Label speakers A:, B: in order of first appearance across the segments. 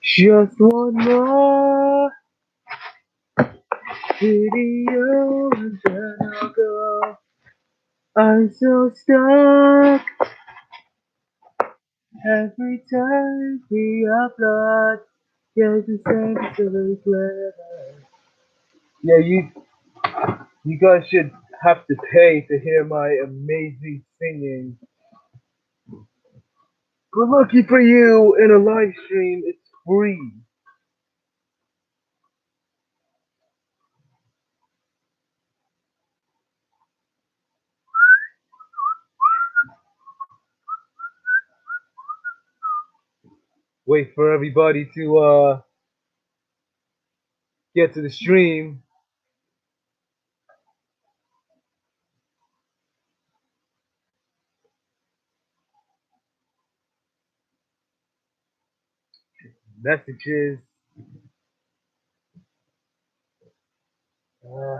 A: Just one more video and then I'll go. I'm so stuck every time we upload. Yes, it's so clever. Yeah, you guys should have to pay to hear my amazing singing. But lucky for you, in a live stream, it's free. Wait for everybody to get to the stream. Messages. Uh,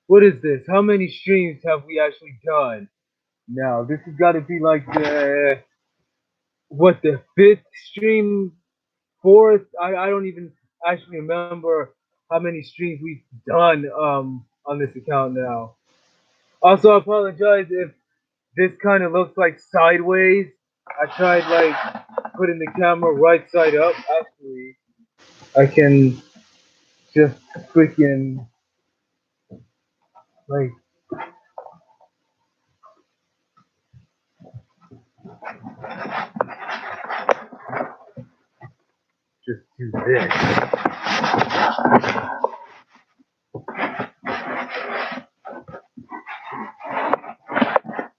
A: what is this? How many streams have we actually done? Now, this has got to be like the fifth stream, fourth? I don't even actually remember how many streams we've done on this account now. Also, I apologize if this kind of looks like sideways. I tried like putting the camera right side up. Actually, I can just freaking like just do this.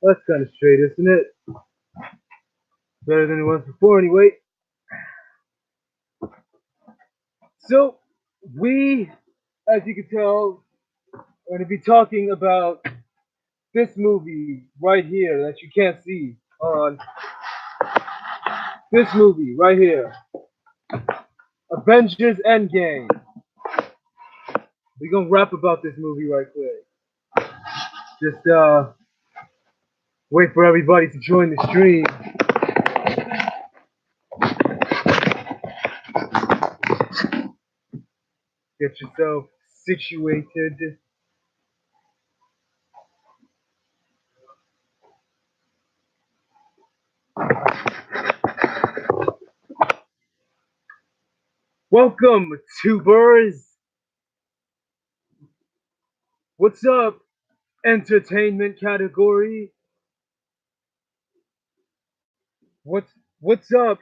A: That's kind of straight, isn't it? Better than it was before, anyway. So we, as you can tell, are going to be talking about this movie right here that you can't see on this movie right here, Avengers Endgame. We're gonna rap about this movie right quick. Just wait for everybody to join the stream. Get yourself situated. Welcome, tubers. What's up, entertainment category? What's up,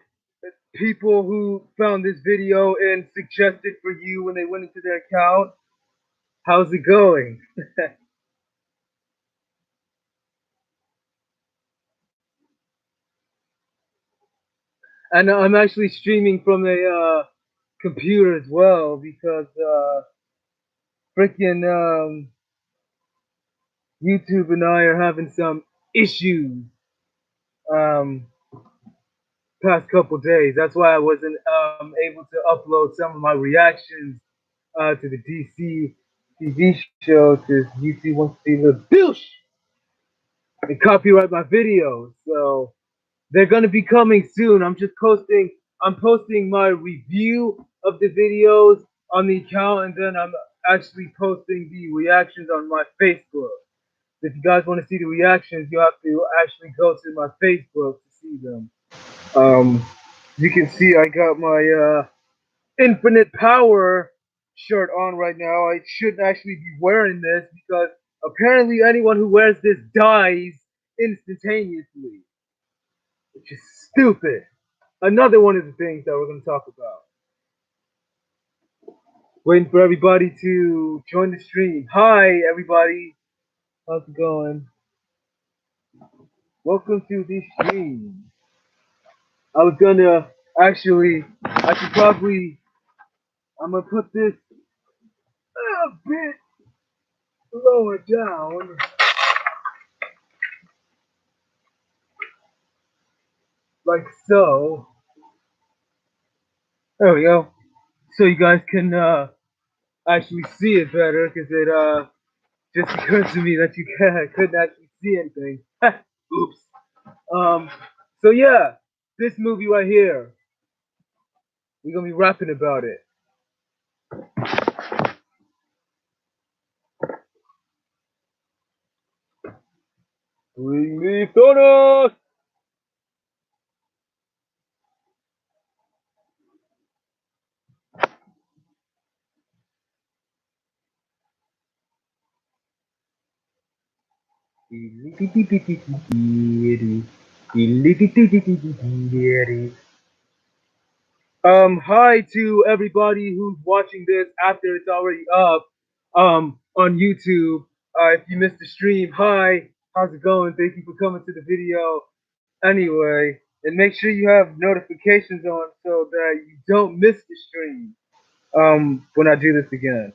A: people who found this video and suggested for you when they went into their account? How's it going? And I'm actually streaming from a computer as well because freaking YouTube and I are having some issues um, past couple days. That's why I wasn't able to upload some of my reactions to the DC TV show because YouTube wants to be a little douche and copyright my videos. So they're gonna be coming soon. I'm posting my review of the videos on the account, and then I'm actually posting the reactions on my Facebook. If you guys want to see the reactions, you have to actually go to my Facebook to see them. Um, you can see I got my Infinite Power shirt on right now. I shouldn't actually be wearing this because apparently anyone who wears this dies instantaneously, which is stupid. Another one of the things that we're going to talk about. Waiting for everybody to join the stream. Hi, everybody. How's it going? Welcome to the stream. I was gonna I should probably, I'm gonna put this a bit lower down like so. There we go. So you guys can actually see it better because it just occurred to me that you couldn't actually see anything. Oops. Um. So yeah, this movie right here, we're gonna be rapping about it. Bring me Thanos! Hi to everybody who's watching this after it's already up, on YouTube. If you missed the stream, hi, how's it going? Thank you for coming to the video. Anyway, and make sure you have notifications on so that you don't miss the stream. When I do this again.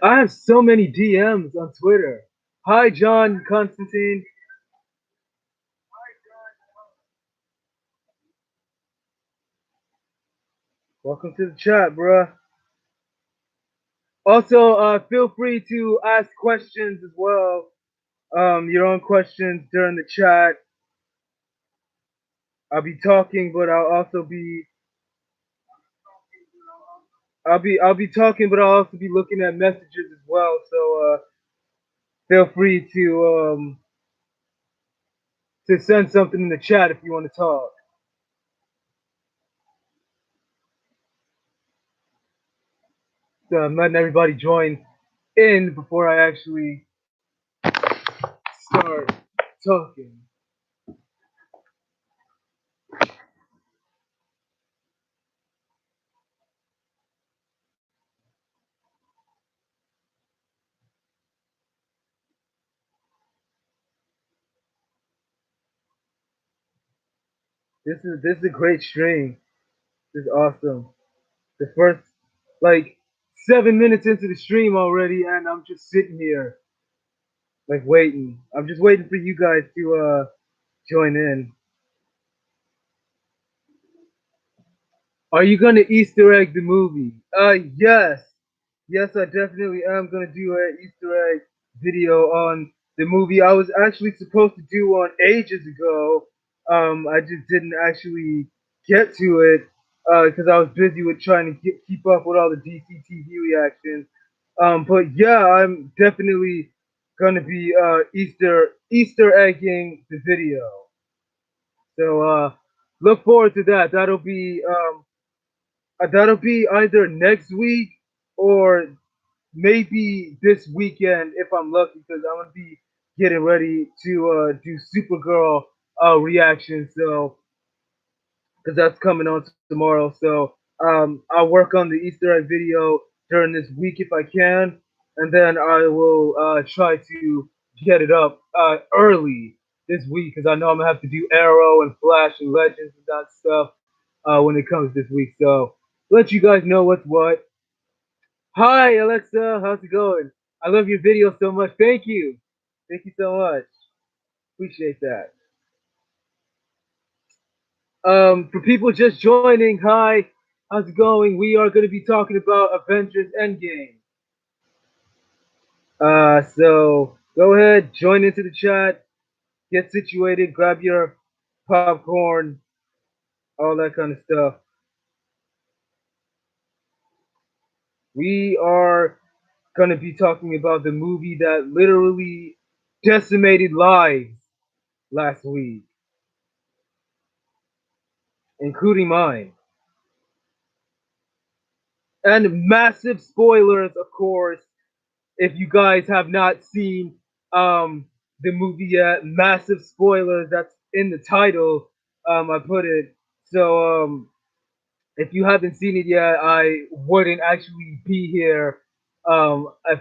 A: I have so many DMs on Twitter. Hi, John Constantine. Welcome to the chat, bruh. Also, feel free to ask questions as well. Your own questions during the chat. I'll be talking, but I'll be talking, but I'll also be looking at messages as well. So feel free to send something in the chat if you want to talk. So I'm letting everybody join in before I actually start talking. This is a great stream. This is awesome. The first like 7 minutes into the stream already, and I'm just sitting here like waiting. I'm just waiting for you guys to join in. Are you gonna Easter egg the movie? Yes. Yes, I definitely am gonna do an Easter egg video on the movie I was actually supposed to do on ages ago. I just didn't actually get to it because I was busy with trying to keep up with all the DC TV reactions. But yeah, I'm definitely gonna be Easter egging the video. So look forward to that. That'll be either next week or maybe this weekend if I'm lucky, because I'm gonna be getting ready to do Supergirl reaction. So because that's coming on tomorrow. So I'll work on the Easter egg video during this week if I can, and then I will try to get it up early this week because I know I'm gonna have to do Arrow and Flash and Legends and that stuff when it comes this week. So let you guys know what's what. Hi Alexa, how's it going? I love your video so much. Thank you. Thank you so much. Appreciate that. For people just joining, hi, how's it going? We are going to be talking about Avengers Endgame. So go ahead, join into the chat, get situated, grab your popcorn, all that kind of stuff. We are going to be talking about the movie that literally decimated lives last week, including mine. And massive spoilers, of course, if you guys have not seen the movie yet. Massive spoilers. That's in the title. I put it. So if you haven't seen it yet, I wouldn't actually be here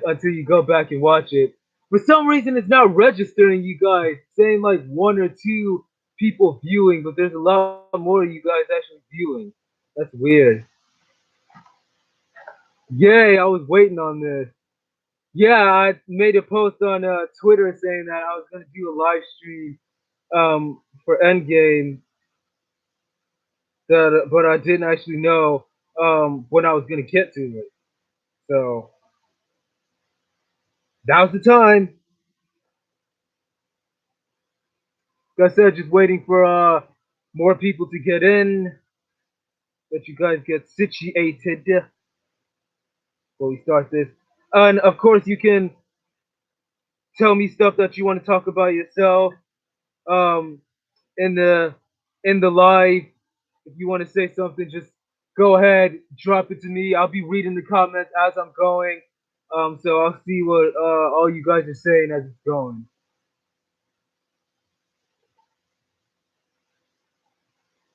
A: until you go back and watch it. For some reason, it's not registering you guys, saying like one or two people viewing, but there's a lot more of you guys actually viewing. That's weird. Yay, I was waiting on this. Yeah, I made a post on Twitter saying that I was gonna do a live stream for Endgame, that but I didn't actually know when I was gonna get to it. So that was the time. Like I said, just waiting for more people to get in, that you guys get situated before we start this. And of course, you can tell me stuff that you want to talk about yourself um, in the live. If you want to say something, just go ahead, drop it to me. I'll be reading the comments as I'm going. So I'll see what all you guys are saying as it's going.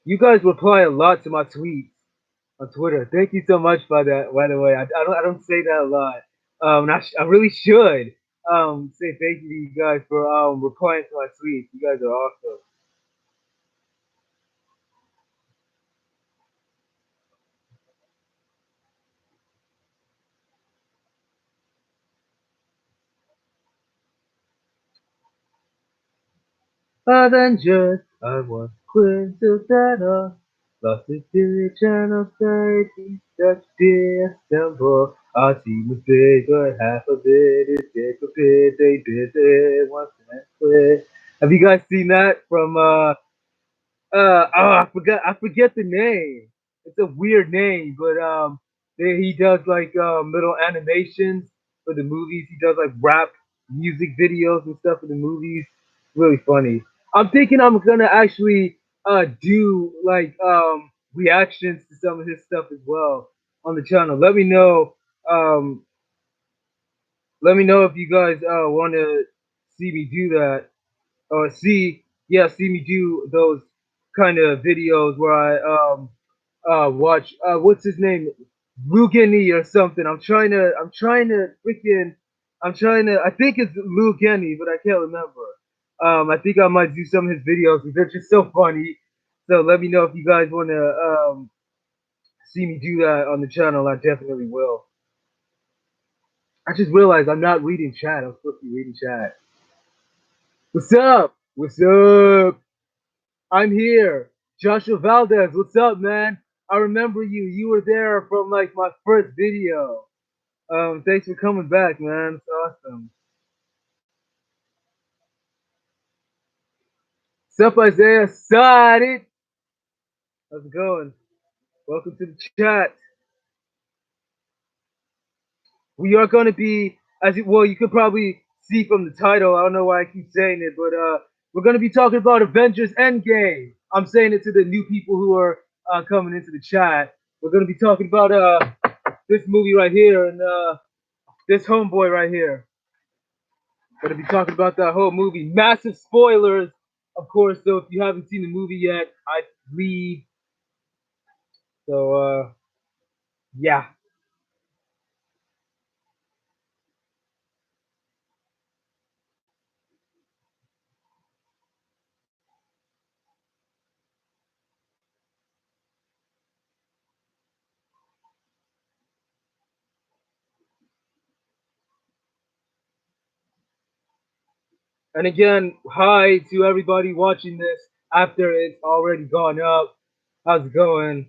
A: You guys reply a lot to my tweets on Twitter. Thank you so much for that. By the way, I don't say that a lot. I really should say thank you to you guys for replying to my tweets. You guys are awesome. Avengers, I was coincidental. Lost it to the channel safety, such disassemble. Our team was big, but half of it is disappeared. They did it once and quit. Have you guys seen that from I forget the name. It's a weird name, but he does like little animations for the movies. He does like rap music videos and stuff for the movies. Really funny. I'm thinking I'm gonna actually do like reactions to some of his stuff as well on the channel. Um let me know if you guys want to see me do that, or see me do those kind of videos where I watch what's his name, Lugeni or something. I think it's Lugeni, but I can't remember. I think I might do some of his videos because they're just so funny. So let me know if you guys want to see me do that on the channel. I definitely will. I just realized I'm not reading chat. I'm supposed to be reading chat. What's up? What's up? I'm here. Joshua Valdez, what's up, man? I remember you. You were there from like my first video. Thanks for coming back, man. It's awesome. What's up, Isaiah? Started. How's it going? Welcome to the chat. We are going to be, well, you could probably see from the title. I don't know why I keep saying it, but we're going to be talking about Avengers Endgame. I'm saying it to the new people who are coming into the chat. We're going to be talking about this movie right here and this homeboy right here. Gonna be talking about that whole movie. Massive spoilers, of course. So if you haven't seen the movie yet, I leave. So yeah. And again, hi to everybody watching this after it's already gone up. How's it going?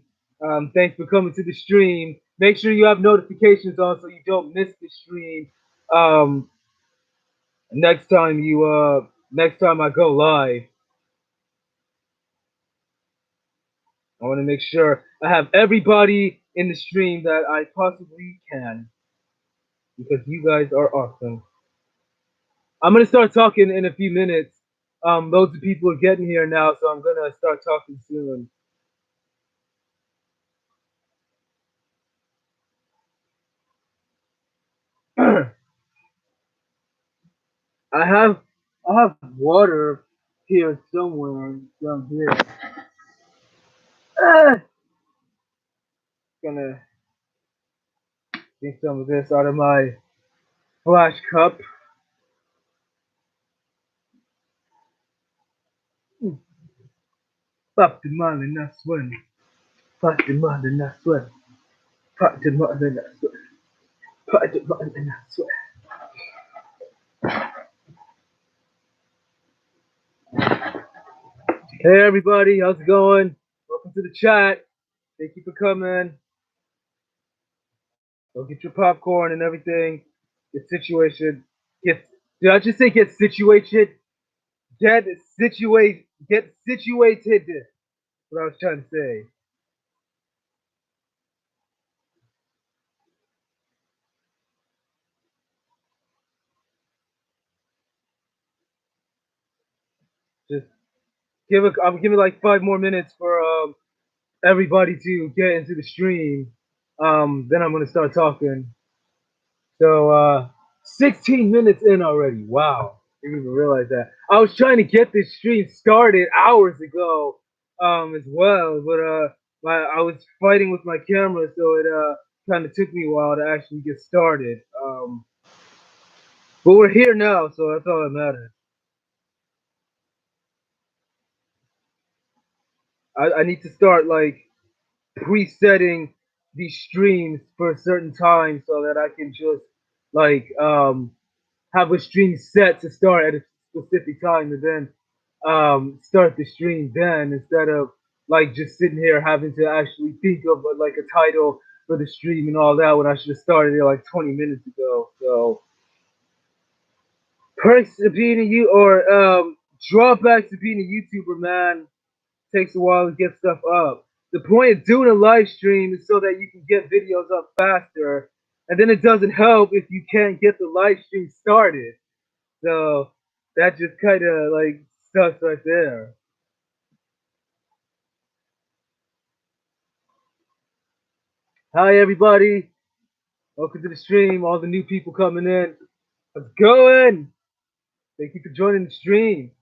A: Thanks for coming to the stream. Make sure you have notifications on so you don't miss the stream. Um, next time I go live, I want to make sure I have everybody in the stream that I possibly can, because you guys are awesome. I'm gonna start talking in a few minutes. Loads of people are getting here now, so I'm gonna start talking soon. I have I have water here somewhere down here. Ah, gonna Drink some of this out of my flash cup. Pop the molly, not sweat. Pop the molly, not sweat. Pop the molly, not sweat. Pop the molly, not sweat. Hey everybody, how's it going? Welcome to the chat. Thank you for coming. Go get your popcorn and everything. Get situated. Get. Did I just say get situated? Get situate. Get situated. That's what I was trying to say. Just give it. I'm giving like 5 more minutes for everybody to get into the stream. Then I'm gonna start talking. So 16 minutes in already. Wow, I didn't even realize that. I was trying to get this stream started hours ago, as well, but I was fighting with my camera, so it kind of took me a while to actually get started. But we're here now, so that's all that matters. I need to start like presetting these streams for a certain time so that I can just like have a stream set to start at a specific time and then start the stream then instead of like just sitting here having to actually think of like a title for the stream and all that when I should have started it like 20 minutes ago. So perks of being a you or drawbacks of being a YouTuber, man, takes a while to get stuff up. The point of doing a live stream is so that you can get videos up faster, and then it doesn't help if you can't get the live stream started. So that just kind of like sucks right there. Hi everybody, welcome to the stream. All the new people coming in. How's it going? Thank you for joining the stream.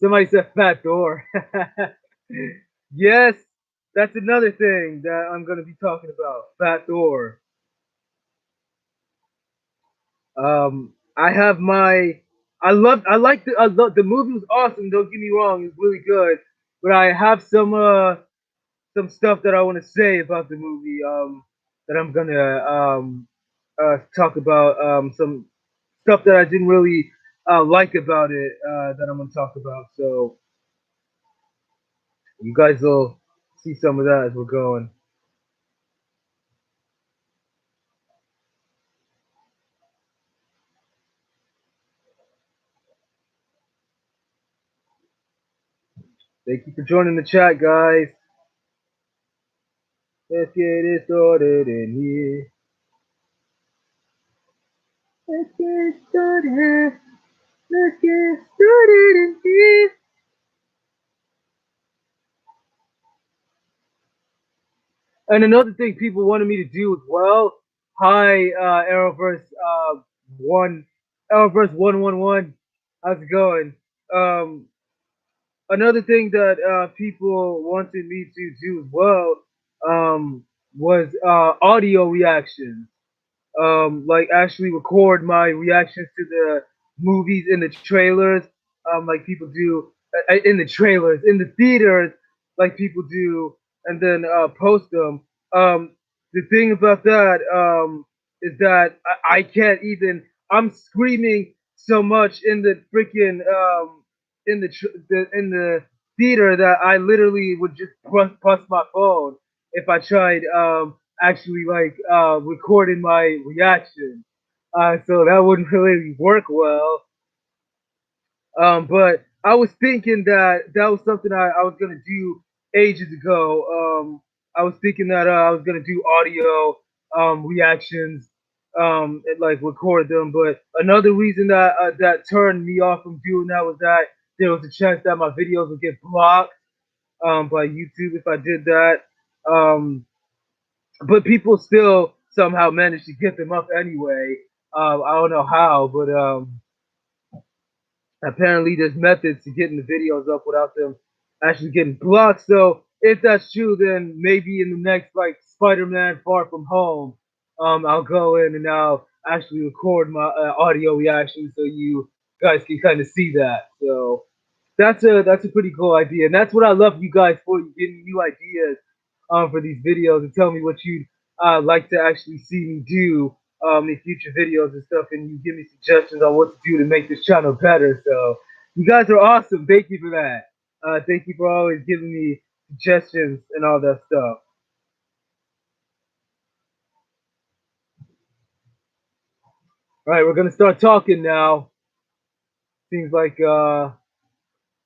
A: Somebody said fat door. Yes, that's another thing that I'm gonna be talking about. Fat door. I have my. I like the. The movie was awesome. Don't get me wrong, it's really good. But I have some stuff that I want to say about the movie. That I'm gonna talk about. Some stuff that I didn't really like about it. That I'm gonna talk about. So you guys will see some of that as we're going. Thank you for joining the chat, guys. Let's get it started in here. Let's get started. Let's get started in here. And another thing people wanted me to do as well. Hi, Arrowverse one, Arrowverse 111. How's it going? Um, Another thing that people wanted me to do as well was audio reactions. Like actually record my reactions to the movies in the trailers, like people do in the trailers in the theaters, like people do, and then post them. The thing about that is that I can't even. I'm screaming so much in the freaking in the theater that I literally would just bust my phone if I tried actually like recording my reaction. So that wouldn't really work well. But I was thinking that that was something I was gonna do ages ago. I was thinking that I was gonna do audio reactions, and like record them. But another reason that that turned me off from doing that was that there was a chance that my videos would get blocked by YouTube if I did that. Um, but people still somehow manage to get them up anyway. I don't know how, but apparently there's methods to getting the videos up without them. actually getting blocked. So if that's true, then maybe in the next like Spider-Man Far From Home, I'll go in and I'll actually record my audio reaction so you guys can kind of see that. So that's a pretty cool idea, and that's what I love you guys for. You giving me new ideas for these videos and tell me what you'd like to actually see me do in future videos and stuff, and you give me suggestions on what to do to make this channel better. So you guys are awesome. Thank you for that. Thank you for always giving me suggestions and all that stuff. All right, we're gonna start talking now. Seems like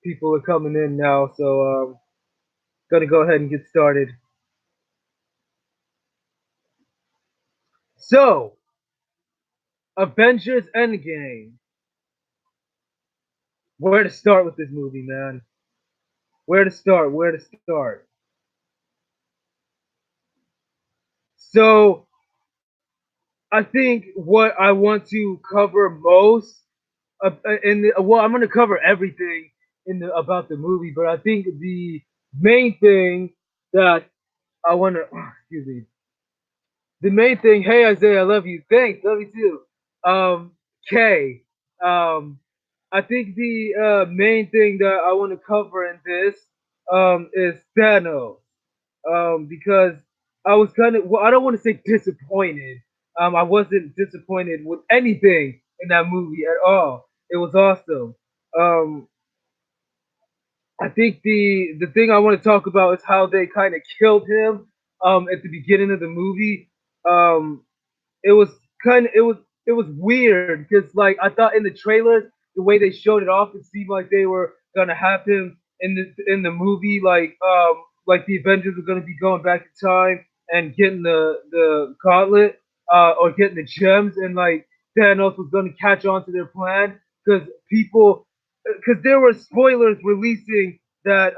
A: people are coming in now, so gonna go ahead and get started. So, Avengers Endgame. Where to start with this movie, man? Where to start? Where to start? So, I think what I want to cover most well, I'm going to cover everything about the movie, but I think the main thing that I want to excuse me, the main thing. Hey Isaiah, I love you. Thanks, love you too. K. Um, I think the main thing that I want to cover in this is Thanos. Because I was kind of well, I don't want to say disappointed. I wasn't disappointed with anything in that movie at all. It was awesome. Um, I think the thing I want to talk about is how they kind of killed him at the beginning of the movie. Um, it was it was weird because like I thought in the trailers the way they showed it off it seemed like they were gonna have him in the movie like the Avengers were gonna be going back in time and getting the gauntlet or getting the gems and like Thanos was gonna catch on to their plan because people because there were spoilers releasing that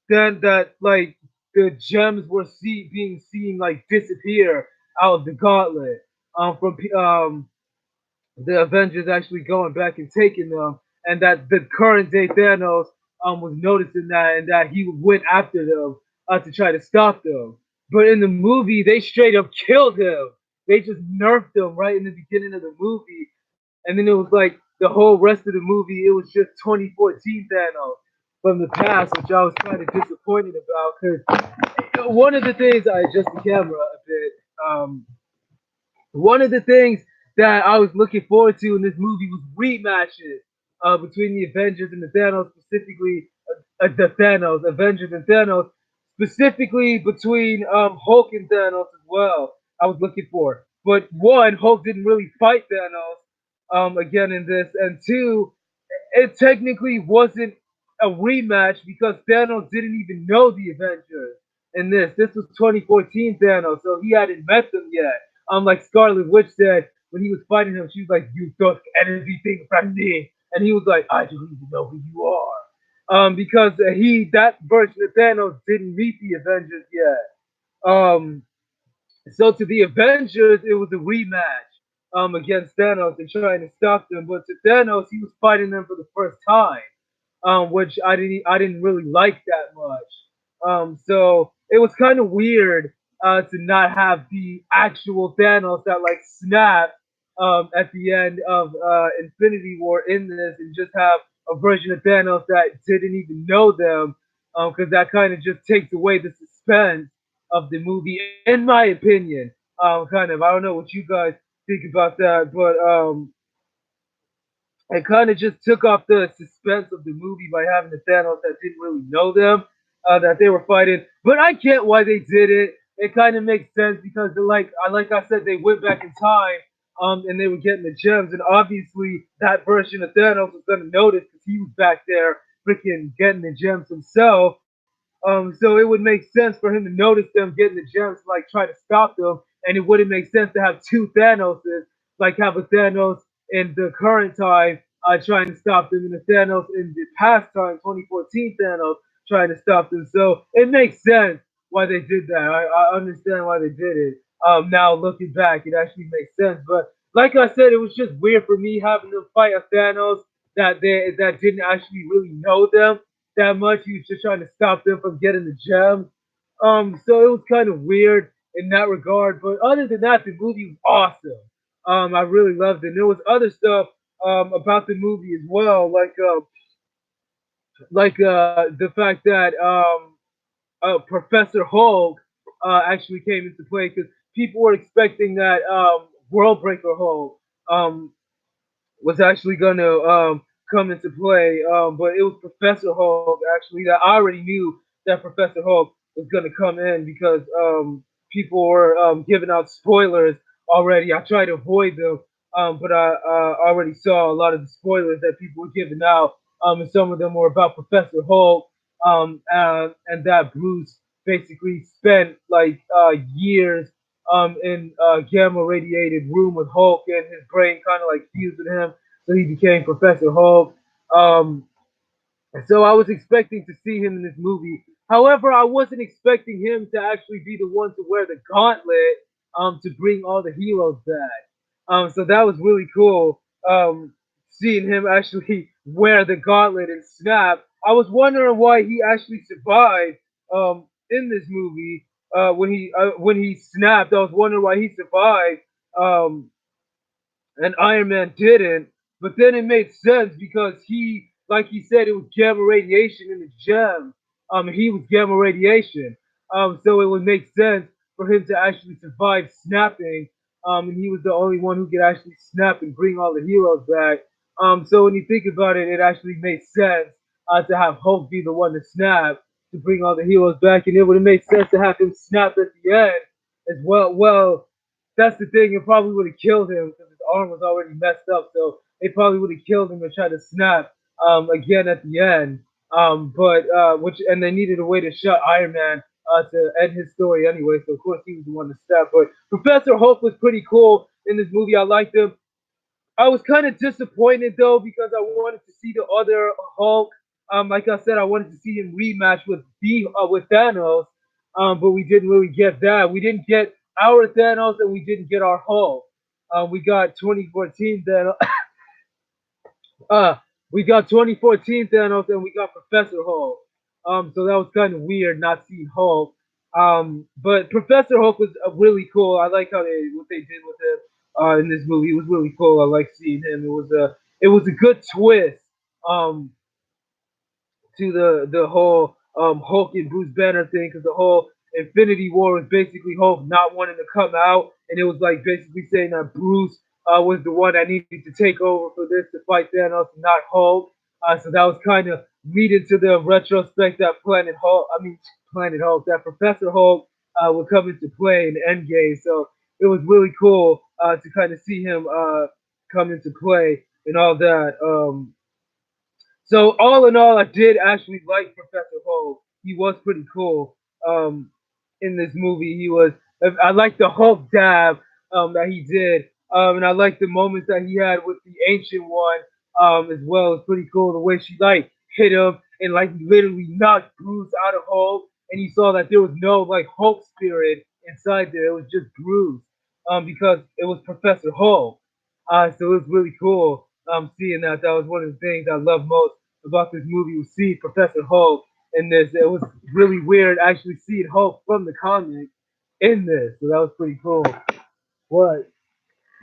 A: that like the gems were being seen like disappear out of the gauntlet from the Avengers actually going back and taking them, and that the current day Thanos was noticing that and that he went after them to try to stop them. But in the movie, they straight up killed him. They just nerfed him right in the beginning of the movie, and then it was like the whole rest of the movie, it was just 2014 Thanos from the past, which I was kind of disappointed about because one of the things I adjust the camera a bit. One of the things that I was looking forward to in this movie was rematches between the Avengers and the Thanos, specifically the Thanos Avengers and Thanos, specifically between Hulk and Thanos as well. I was looking for, but one, Hulk didn't really fight Thanos again in this, and two, it technically wasn't a rematch because Thanos didn't even know the Avengers in this. This was 2014 Thanos, so he hadn't met them yet. Like Scarlet Witch said when he was fighting him, she was like, "You don't anything from me," and he was like, "I don't even know who you are." Because that version of Thanos didn't meet the Avengers yet. So to the Avengers, it was a rematch against Thanos and trying to stop them. But to Thanos, he was fighting them for the first time, which I didn't really like that much. So it was kind of weird to not have the actual Thanos that like snapped at the end of Infinity War in this, and just have a version of Thanos that didn't even know them, because that kind of just takes away the suspense of the movie, in my opinion. Kind of, I don't know what you guys think about that, but it kind of just took off the suspense of the movie by having the Thanos that didn't really know them, that they were fighting. But I get why they did it. It kind of makes sense because, like I said, they went back in time, and they were getting the gems, and obviously that version of Thanos was gonna notice because he was back there freaking getting the gems himself. So it would make sense for him to notice them getting the gems, like try to stop them, and it wouldn't make sense to have two Thanoses, like have a Thanos in the current time trying to stop them, and a Thanos in the past time, 2014 Thanos trying to stop them. So it makes sense why they did that. I understand why they did it. Now looking back, it actually makes sense. But like I said, it was just weird for me having to fight a Thanos that didn't actually really know them, that much. He was just trying to stop them from getting the gem. So it was kind of weird in that regard. But other than that, the movie was awesome. I really loved it. And there was other stuff about the movie as well, like the fact that Professor Hulk actually came into play because people were expecting that World Breaker Hulk um, was actually going to come into play. But it was Professor Hulk actually that I already knew that Professor Hulk was going to come in because people were giving out spoilers already. I tried to avoid them, but I already saw a lot of the spoilers that people were giving out, and some of them were about Professor Hulk, and that Bruce basically spent like years in a gamma radiated room with Hulk, and his brain kind of like fused with him, so he became Professor Hulk. Um, so I was expecting to see him in this movie. However, I wasn't expecting him to actually be the one to wear the gauntlet to bring all the heroes back. So that was really cool. Seeing him actually wear the gauntlet and snap. I was wondering why he actually survived in this movie when he snapped. I was wondering why he survived. Um, and Iron Man didn't. But then it made sense because he, like he said, it was gamma radiation in the gem. He was gamma radiation. So it would make sense for him to actually survive snapping. And he was the only one who could actually snap and bring all the heroes back. So when you think about it, it actually makes sense to have Hulk be the one to snap to bring all the heroes back, and it would have made sense to have him snap at the end as well. Well, that's the thing. It probably would have killed him because his arm was already messed up. So they probably would have killed him and tried to snap again at the end. But which and they needed a way to shut Iron Man to end his story anyway. So of course he was the one to snap. But Professor Hulk was pretty cool in this movie. I liked him. I was kind of disappointed though because I wanted to see the other Hulk. Like I said, I wanted to see him rematch with Thanos. But we didn't really get that. We didn't get our Thanos, and we didn't get our Hulk. We got 2014 Thanos. Uh, we got 2014 Thanos, and we got Professor Hulk. So that was kind of weird not seeing Hulk. But Professor Hulk was really cool. I like how what they did with him in this movie. It was really cool. I like seeing him. It was a good twist. Um, to the whole Hulk and Bruce Banner thing because the whole Infinity War was basically Hulk not wanting to come out, and it was like basically saying that Bruce was the one that needed to take over for this to fight Thanos, and not Hulk. So that was kind of leading to the retrospect that Planet Hulk, that Professor Hulk would come into play in Endgame. So it was really cool to kind of see him come into play and all that. So all in all, I did actually like Professor Hulk. He was pretty cool in this movie. I liked the Hulk dab that he did, and I liked the moments that he had with the Ancient One as well. It's pretty cool the way she like hit him and like literally knocked Bruce out of Hulk, and you saw that there was no like Hulk spirit inside there. It was just Bruce because it was Professor Hulk. So it was really cool seeing that. That was one of the things I love most about this movie was seeing Professor Hulk in this. It was really weird actually seeing Hulk from the comic in this. So that was pretty cool. What?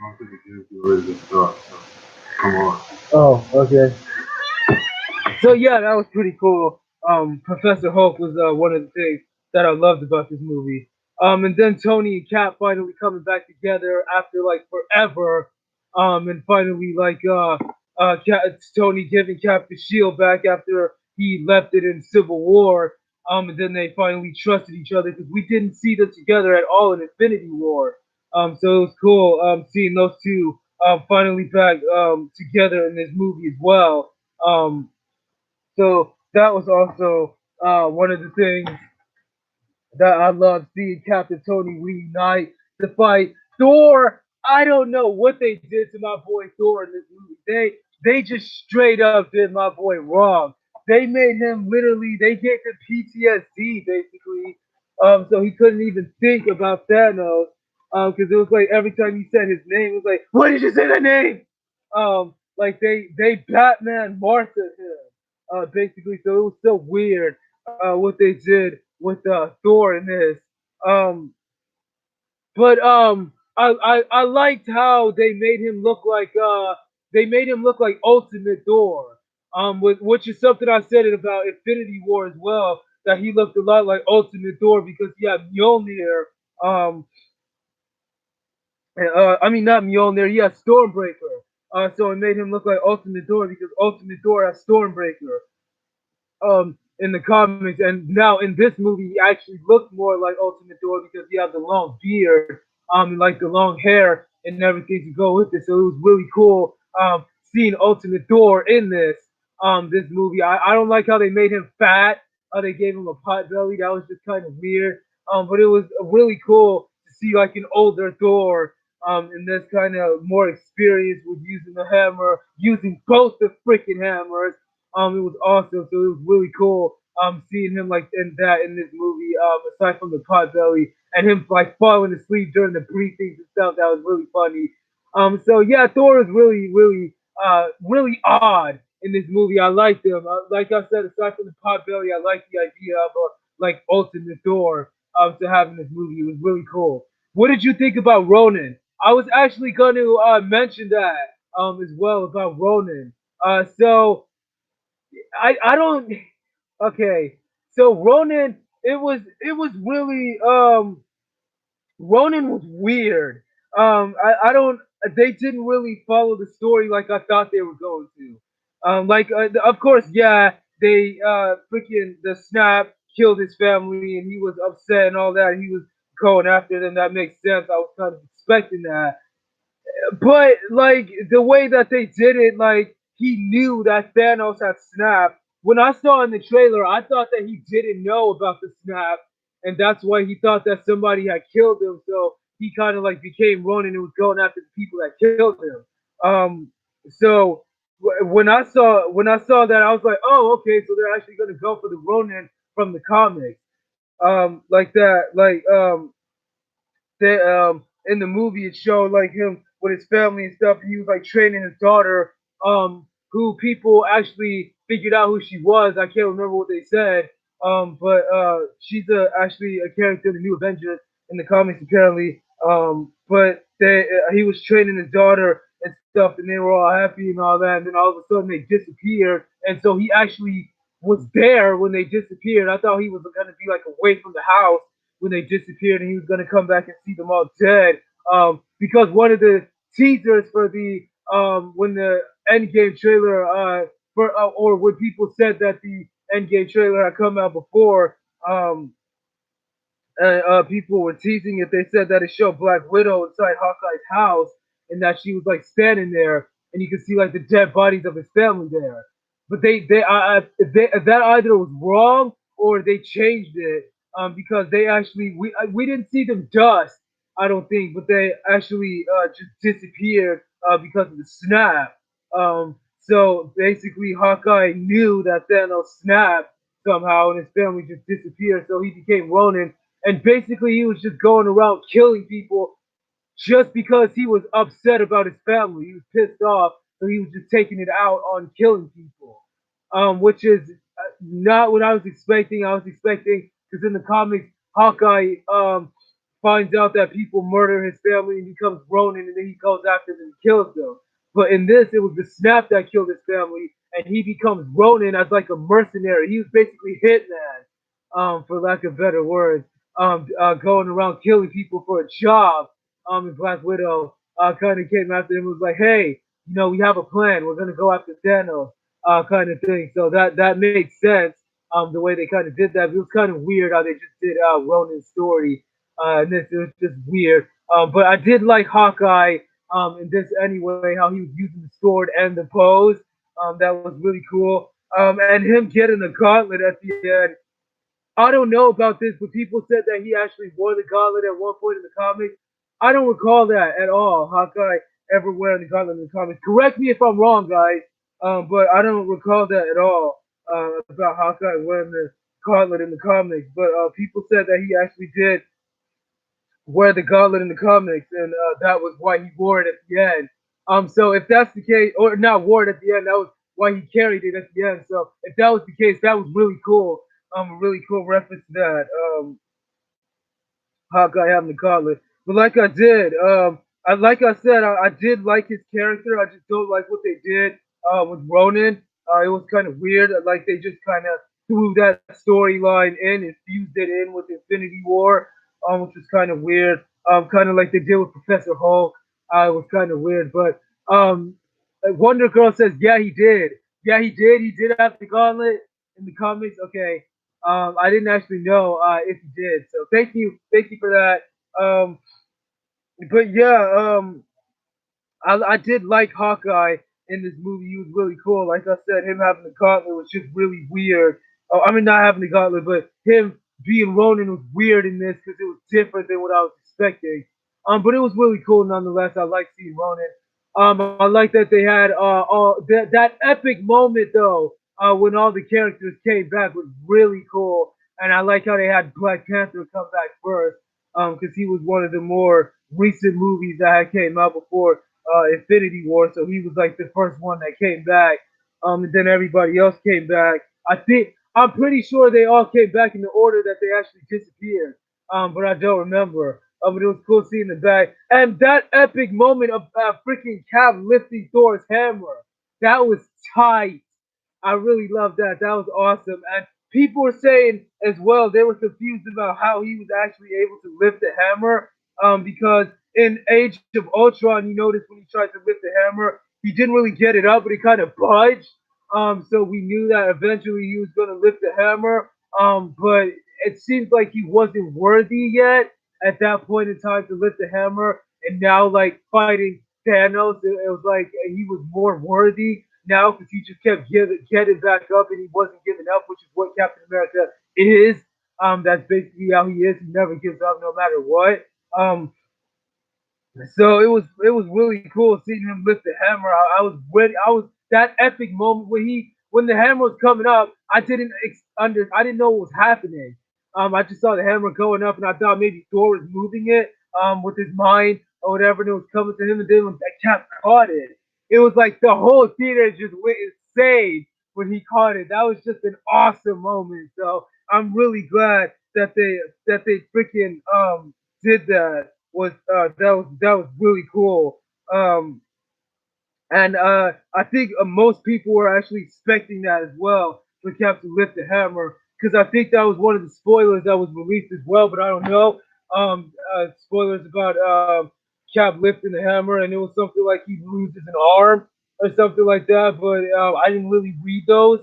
B: I don't think it gives you ready to start. So come on.
A: Oh, okay. So yeah, that was pretty cool. Professor Hulk was one of the things that I loved about this movie. And then Tony and Cap finally coming back together after like forever. And finally Tony giving Cap the shield back after he left it in Civil War. And then they finally trusted each other because we didn't see them together at all in Infinity War. So it was cool seeing those two finally back together in this movie as well. Um, so that was also one of the things that I love seeing Captain Tony reunite to fight Thor. I don't know what they did to my boy Thor in this movie. They just straight up did my boy wrong. They made him literally. They gave him PTSD basically. So he couldn't even think about Thanos. Because it was like every time he said his name, it was like, "What did you say that name?" Like they Batman Martha him. basically. So it was so weird what they did with Thor in this. Um, but I liked how they made him look like Ultimate Thor. Which is something I said it about Infinity War as well, that he looked a lot like Ultimate Thor because he had Mjolnir. Um, I mean not Mjolnir, he had Stormbreaker. So it made him look like Ultimate Thor because Ultimate Thor has Stormbreaker in the comics, and now in this movie he actually looked more like Ultimate Thor because he had the long beard, and like the long hair and everything to go with it. So it was really cool seeing Ultimate Thor in this movie. I don't like how they made him fat, how they gave him a pot belly. That was just kind of weird. But it was really cool to see like an older Thor and this kind of more experience with using the hammer, using both the freaking hammers. It was awesome. So it was really cool. Seeing him like in this movie. Aside from the pot belly and him like falling asleep during the briefings and stuff, that was really funny. So yeah, Thor is really odd in this movie. I liked him. Like I said, aside from the pot belly, I like the idea of like Ultimate Thor to have in this movie. It was really cool. What did you think about Ronan? I was actually going to mention that as well about Ronan. So I don't. Okay, so Ronan, it was really Ronan was weird. I don't. They didn't really follow the story like I thought they were going to. Of course, yeah, they freaking the snap killed his family and he was upset and all that. He was going after them. That makes sense. I was kind of expecting that, but like the way that they did it, like he knew that Thanos had snapped. When I saw in the trailer, I thought that he didn't know about the snap, and that's why he thought that somebody had killed him. So he kind of like became Ronin and was going after the people that killed him. Um, so when I saw that, I was like, oh, okay, so they're actually gonna go for the Ronin from the comics, like that, that in the movie it showed like him with his family and stuff, and he was like training his daughter, who people actually figured out who she was. I can't remember what they said, but she's actually a character in the new Avengers in the comics apparently. He was training his daughter and stuff, and they were all happy and all that, and then all of a sudden they disappeared, and so he actually was there when they disappeared. I thought he was gonna be like away from the house when they disappeared, and he was going to come back and see them all dead. Because one of the teasers for the when the Endgame trailer for or when people said that the Endgame trailer had come out before, people were teasing it. They said that it showed Black Widow inside Hawkeye's house, and that she was like standing there, and you could see like the dead bodies of his family there. But that either was wrong or they changed it, because they actually we didn't see them dust, I don't think, but they actually just disappeared because of the snap. So basically, Hawkeye knew that Thanos snapped somehow, and his family just disappeared. So he became Ronin, and basically he was just going around killing people just because he was upset about his family. He was pissed off, so he was just taking it out on killing people, which is not what I was expecting. I was expecting because in the comics, Hawkeye finds out that people murder his family and becomes Ronin, and then he goes after them and kills them. But in this, it was the Snap that killed his family, and he becomes Ronin as like a mercenary. He was basically Hitman, for lack of better words, going around killing people for a job. And Black Widow kind of came after him and was like, "Hey, we have a plan. We're gonna go after Thanos," kind of thing. So that makes sense. The way they kind of did that, it was kind of weird how they just did Ronin's story. And this it was just weird. But I did like Hawkeye in this anyway, how he was using the sword and the pose. That was really cool. And him getting the gauntlet at the end, I don't know about this, but people said that he actually wore the gauntlet at one point in the comics. I don't recall that at all. Hawkeye ever wearing the gauntlet in the comics. Correct me if I'm wrong, guys, but I don't recall that at all about Hawkeye wearing the gauntlet in the comics. But people said that he actually did wear the gauntlet in the comics, and that was why he wore it at the end. So if that's the case, or not wore it at the end, that was why he carried it at the end. So if that was the case, that was really cool. A really cool reference to that. Hawkeye having the gauntlet. But like I did, like I said, I did like his character. I just don't like what they did with Ronan. It was kind of weird. Like they just kind of threw that storyline in and fused it in with Infinity War, which was kind of weird. Kind of like they did with Professor Hulk. It was kind of weird. But Wonder Girl says, yeah, he did. Yeah, he did. He did have the gauntlet in the comics. Okay, I didn't actually know if he did. So thank you for that. Um, but yeah, I did like Hawkeye in this movie. He was really cool. Like I said, him having the gauntlet was just really weird. I mean, not having the gauntlet, but him being Ronin was weird in this because it was different than what I was expecting. But it was really cool nonetheless. I like seeing Ronin. I like that they had that epic moment though when all the characters came back was really cool, and I like how they had Black Panther come back first because he was one of the more recent movies that had came out before Infinity War, so he was like the first one that came back. And then everybody else came back. I'm pretty sure they all came back in the order that they actually disappeared. But I don't remember. But it was cool seeing the back and that epic moment of freaking Cap lifting Thor's hammer. That was tight. I really loved that. That was awesome. And people were saying as well they were confused about how he was actually able to lift the hammer. Because in Age of Ultron, you notice when he tried to lift the hammer, he didn't really get it up, but he kind of budged. So we knew that eventually he was going to lift the hammer. But it seems like he wasn't worthy yet at that point in time to lift the hammer. And now, like fighting Thanos, it was like he was more worthy now because he just kept getting back up and he wasn't giving up, which is what Captain America is. That's basically how he is. He never gives up no matter what. So it was really cool seeing him lift the hammer. I was ready. I was that epic moment when the hammer was coming up. I didn't know what was happening. I just saw the hammer going up, and I thought maybe Thor was moving it with his mind or whatever, and it was coming to him. And then when that Cap caught it was like the whole theater just went insane when he caught it. That was just an awesome moment. So I'm really glad that they freaking did that was really cool. And I think most people were actually expecting that as well for Cap to lift the hammer because I think that was one of the spoilers that was released as well. But I don't know. Spoilers about Cap lifting the hammer, and it was something like he loses an arm or something like that. But I didn't really read those,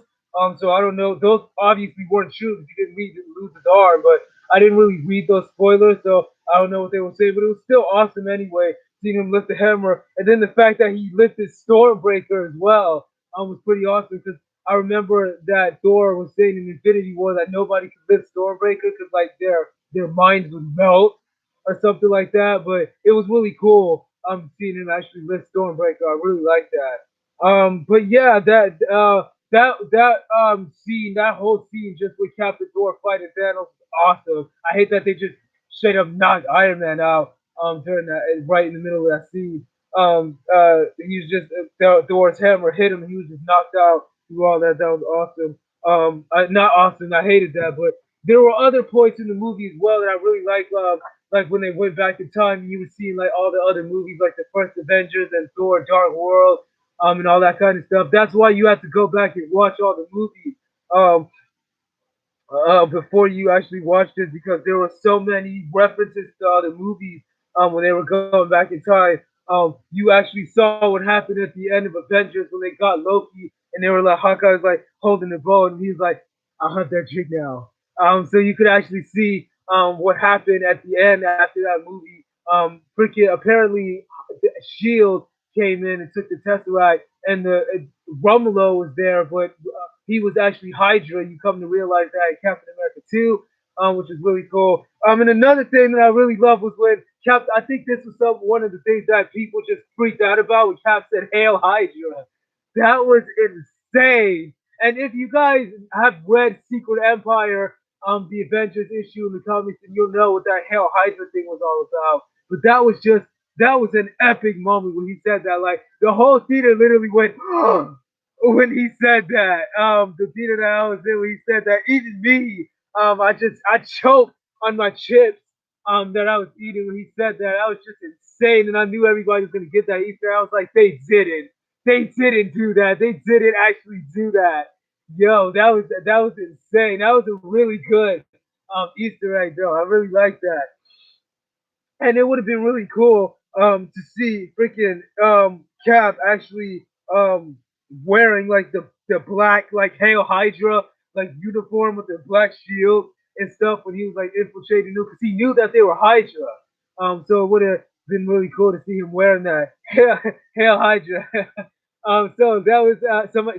A: so I don't know. Those obviously weren't true because he didn't lose his arm, but I didn't really read those spoilers, so I don't know what they were saying. But it was still awesome anyway seeing him lift the hammer, and then the fact that he lifted Stormbreaker as well was pretty awesome because I remember that Thor was saying in Infinity War that nobody could lift Stormbreaker because like their minds would melt or something like that. But it was really cool seeing him actually lift Stormbreaker. I really like that. But yeah, that scene, that whole scene, just with Captain Thor fighting Thanos, was awesome. I hate that they just straight up knocked Iron Man out during that right in the middle of that scene. He was just Thor's hammer hit him. He was just knocked out through all that. That was awesome. Not awesome. I hated that, but there were other points in the movie as well that I really liked. Like when they went back in time, and you were seeing like all the other movies, like the first Avengers and Thor: Dark World, and all that kind of stuff. That's why you have to go back and watch all the movies. Um, before you actually watched it because there were so many references to other movies when they were going back in time. You actually saw what happened at the end of Avengers when they got Loki and they were like Hawkeye was like holding the bow and he was like, "I'll have that drink now." So you could actually see what happened at the end after that movie. Freaking apparently, Shield came in and took the Tesseract, and the Romolo was there, but he was actually Hydra. You come to realize that in Captain America 2, which is really cool. And another thing that I really love was when Cap. I think this was one of the things that people just freaked out about when Cap said "Hail Hydra." That was insane. And if you guys have read Secret Empire, the Avengers issue in the comics, then you'll know what that Hail Hydra thing was all about. But that was an epic moment when he said that. Like the whole theater literally went, when he said that. The theater that I was in when he said that, even me, I choked on my chips that I was eating when he said that. I was just insane, and I knew everybody was gonna get that Easter. I was like, they didn't do that. They didn't actually do that. Yo, that was insane. That was a really good Easter egg, though. I really like that, and it would have been really cool to see freaking Cap actually wearing like the black like Hail Hydra like uniform with the black shield and stuff when he was like infiltrating new because he knew that they were Hydra. So it would have been really cool to see him wearing that Hail Hydra. So that was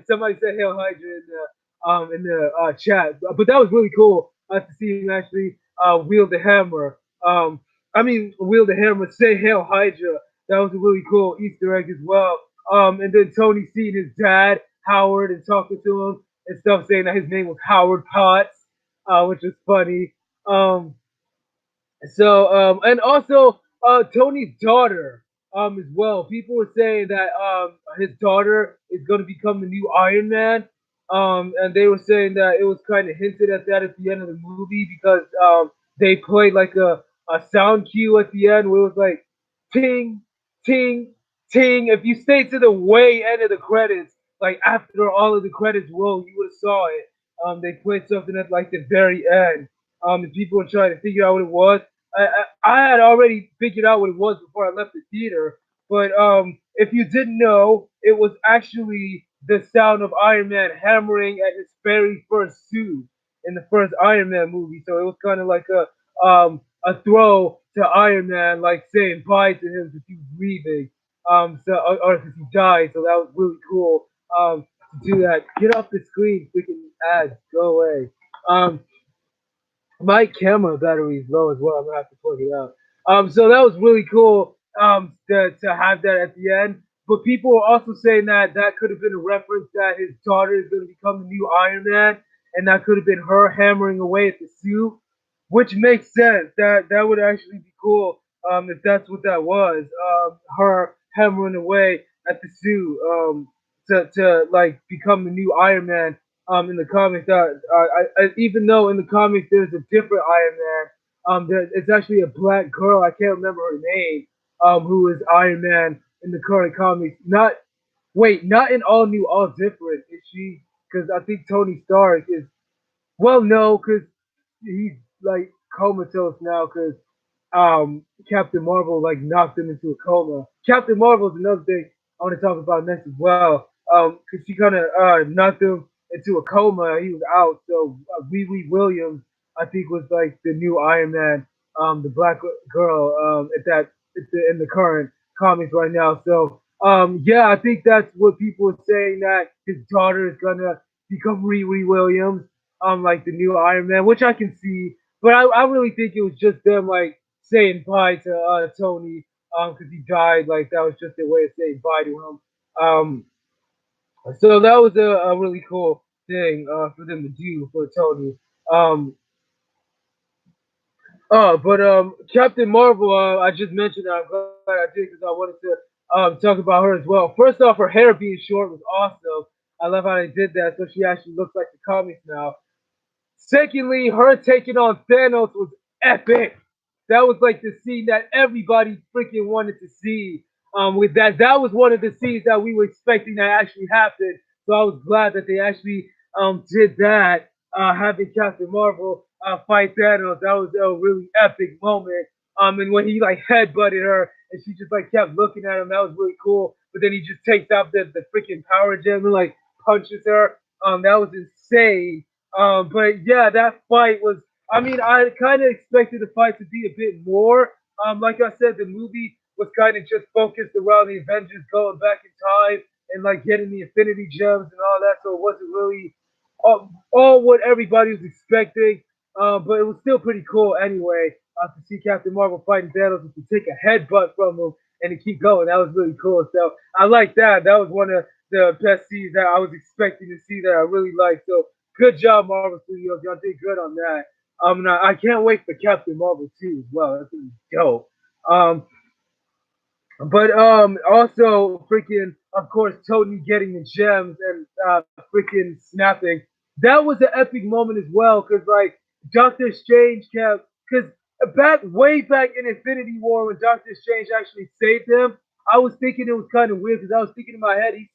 A: somebody said Hail Hydra in the chat, but that was really cool to see him actually wield the hammer. Wield the hammer, say Hail Hydra. That was a really cool Easter egg as well. And then Tony seeing his dad, Howard, and talking to him and stuff, saying that his name was Howard Potts, which was funny. And also Tony's daughter as well. People were saying that his daughter is going to become the new Iron Man. And they were saying that it was kind of hinted at that at the end of the movie because they played like a sound cue at the end where it was like ting, ting, ting. If you stay to the way end of the credits, like after all of the credits roll, you would have saw it. They played something at like the very end. And people were trying to figure out what it was. I had already figured out what it was before I left the theater. But if you didn't know, it was actually the sound of Iron Man hammering at his very first suit in the first Iron Man movie. So it was kind of like a throw to Iron Man, like saying bye to him because he was leaving. Or because he died. So that was really cool. To do that. Get off the screen, freaking ads. Go away. Um, my camera battery is low as well. I'm gonna have to plug it out. So that was really cool. To have that at the end. But people were also saying that that could have been a reference that his daughter is going to become the new Iron Man, and that could have been her hammering away at the suit, which makes sense. That would actually be cool. If that's what that was. Her hammering away at the suit. To like become the new Iron Man in the comics. Even though in the comics there's a different Iron Man, it's actually a black girl. I can't remember her name. Who is Iron Man in the current comics? Not in all new, all different. Is she? Because I think Tony Stark is. Well, no, because he's like comatose now. Because Captain Marvel like knocked him into a coma. Captain Marvel is another thing I want to talk about next as well. Because she kind of knocked him into a coma. He was out. So Riri Williams, I think, was like the new Iron Man, the black girl in the current comics right now. So yeah, I think that's what people are saying that his daughter is gonna become Riri Williams, like the new Iron Man, which I can see. But I really think it was just them like saying bye to Tony because he died. Like that was just their way of saying bye to him. So that was a really cool thing for them to do for Tony. Um, but Captain Marvel, I just mentioned that. I'm glad I did because I wanted to talk about her as well. First off, her hair being short was awesome. I love how they did that, so she actually looks like the comics now. Secondly, her taking on Thanos was epic. That was like the scene that everybody freaking wanted to see. With that was one of the scenes that we were expecting that actually happened. So I was glad that they actually did that. Having Captain Marvel fight Thanos, that was a really epic moment. And when he like headbutted her and she just like kept looking at him, that was really cool. But then he just takes out the freaking power gem and like punches her. That was insane. But yeah, that fight was. I mean, I kind of expected the fight to be a bit more. Like I said, the movie was kind of just focused around the Avengers going back in time and like getting the Infinity Gems and all that. So it wasn't really all what everybody was expecting. But it was still pretty cool anyway to see Captain Marvel fighting Thanos and to take a headbutt from him and to keep going. That was really cool. So I like that. That was one of the best scenes that I was expecting to see that I really liked. So good job, Marvel Studios. Y'all did good on that. And I can't wait for Captain Marvel 2 as well. That's gonna be dope. Um, but also freaking of course, Tony getting the gems and freaking snapping. That was an epic moment as well, because like Doctor Strange kept, because back way back in Infinity War when Doctor Strange actually saved him, I was thinking it was kind of weird because I was thinking in my head he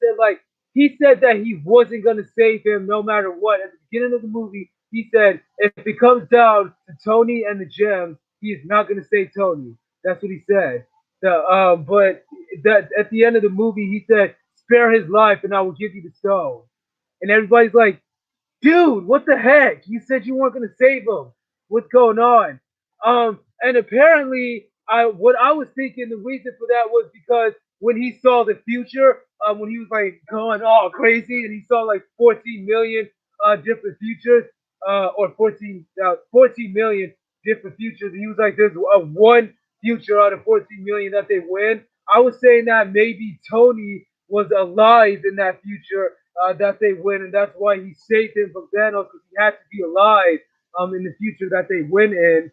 A: said that he wasn't gonna save him no matter what. At the beginning of the movie, he said if it comes down to Tony and the gems, he is not gonna save Tony. That's what he said. But that at the end of the movie, he said, "Spare his life, and I will give you the stone." And everybody's like, dude, what the heck? You said you weren't gonna save him. What's going on? And apparently, I what I was thinking the reason for that was because when he saw the future, when he was like going all crazy and he saw like 14 million different futures, or 14 million different futures, and he was like, "There's a one future out of 14 million that they win." I was saying that maybe Tony was alive in that future that they win, and that's why he saved him from Thanos because he had to be alive in the future that they win in.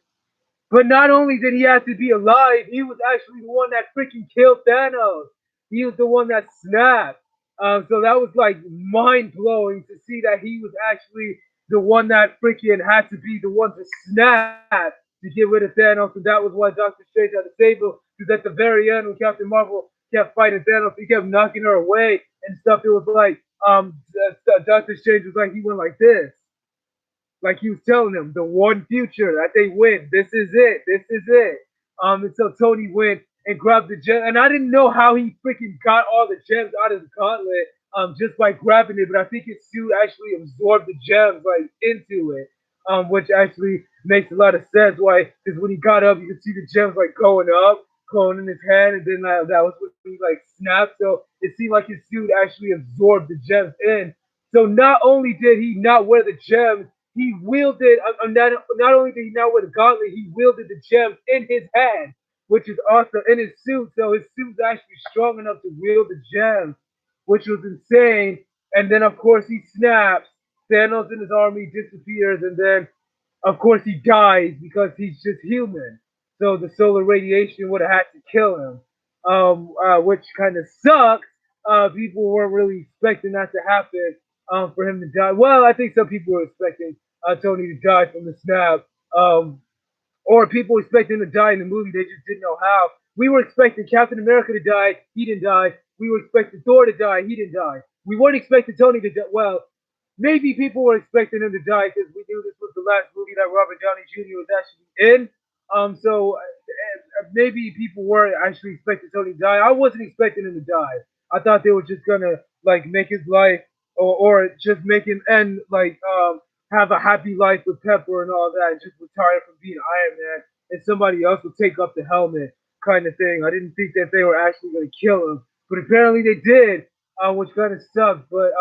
A: But not only did he have to be alive, he was actually the one that freaking killed Thanos. He was the one that snapped. So that was like mind blowing to see that he was actually the one that freaking had to be the one to snap to get rid of Thanos, and that was why Doctor Strange had to save him. Because at the very end, when Captain Marvel kept fighting Thanos, he kept knocking her away and stuff. It was like Doctor Strange was like he went like this, like he was telling them, the one future that they win. This is it. This is it. And so Tony went and grabbed the gem, and I didn't know how he freaking got all the gems out of the gauntlet just by grabbing it, but I think his suit actually absorbed the gems like into it, which actually makes a lot of sense. Why? Because when he got up, you could see the gems like going up, going in his hand, and then that was when he like snapped. So it seemed like his suit actually absorbed the gems in. So not only did he not wear the gems, he wielded. Not only did he not wear the gauntlet, he wielded the gems in his hand, which is awesome in his suit. So his suit's actually strong enough to wield the gems, which was insane. And then of course he snaps. Thanos and his army disappears, and then of course he dies because he's just human. So the solar radiation would have had to kill him, which kind of sucks. People weren't really expecting that to happen for him to die. Well, I think some people were expecting Tony to die from the snap. Or people expecting him to die in the movie, they just didn't know how. We were expecting Captain America to die, he didn't die. We were expecting Thor to die, he didn't die. We weren't expecting Tony to die. Well, maybe people were expecting him to die because we knew this was the last movie that Robert Downey Jr. was actually in. So maybe people were actually expecting Tony to die. I wasn't expecting him to die. I thought they were just gonna like make his life, or just make him end like have a happy life with Pepper and all that, and just retire from being Iron Man, and somebody else would take up the helmet, kind of thing. I didn't think that they were actually going to kill him, but apparently they did, which kind of sucked. But